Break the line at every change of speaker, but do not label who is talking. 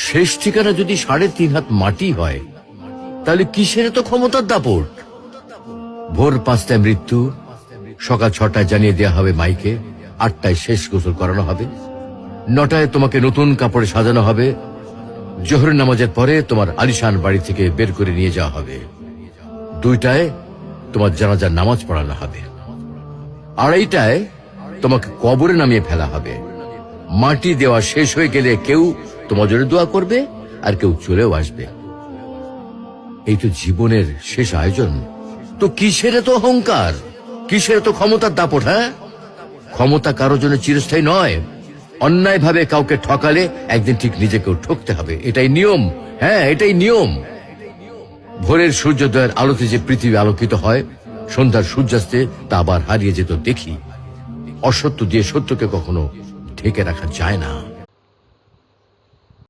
শেষ ঠিকানা যদি 3.5 হাত মাটি হয়, তাহলে কিসের তো ক্ষমতার দাপট? ভোর 5টায় মৃত্যু, সকাল 6টায় জানিয়ে দেওয়া হবে মাইকে, 8টায় শেষ গোসল করানো হবে, 9টায় তোমাকে নতুন কাপড়ে সাজানো হবে, জোহরের নামাজের পরে তোমার আলিশান বাড়ি থেকে বের করে নিয়ে যাওয়া হবে, 2টায় তোমার জানাজার নামাজ পড়ানো হবে, 2:30টায় তোমাকে কবরে নামিয়ে ফেলা হবে। মাটি দেওয়া শেষ হয়ে গেলে কেউ তোমার জন্য দোয়া করবে, আর কেউ চলেও আসবে। এই তো জীবনের শেষ আয়োজন। তো কিসের তো অহংকার, কিসের তো ক্ষমতার দাপট? হ্যাঁ, ক্ষমতা কারোর জন্য চিরস্থায়ী নয়। অন্যায় ভাবে কাউকে ঠকালে একদিন ঠিক নিজেকেও ঠকতে হবে, এটাই নিয়ম। হ্যাঁ, এটাই নিয়ম। ভোরের সূর্যোদয়ের আলোতে যে পৃথিবী আলোকিত হয়, সন্ধ্যার সূর্যাস্তে তা আবার হারিয়ে যেত দেখি। অসত্য দিয়ে সত্যকে কখনো ঢেকে রাখা যায় না।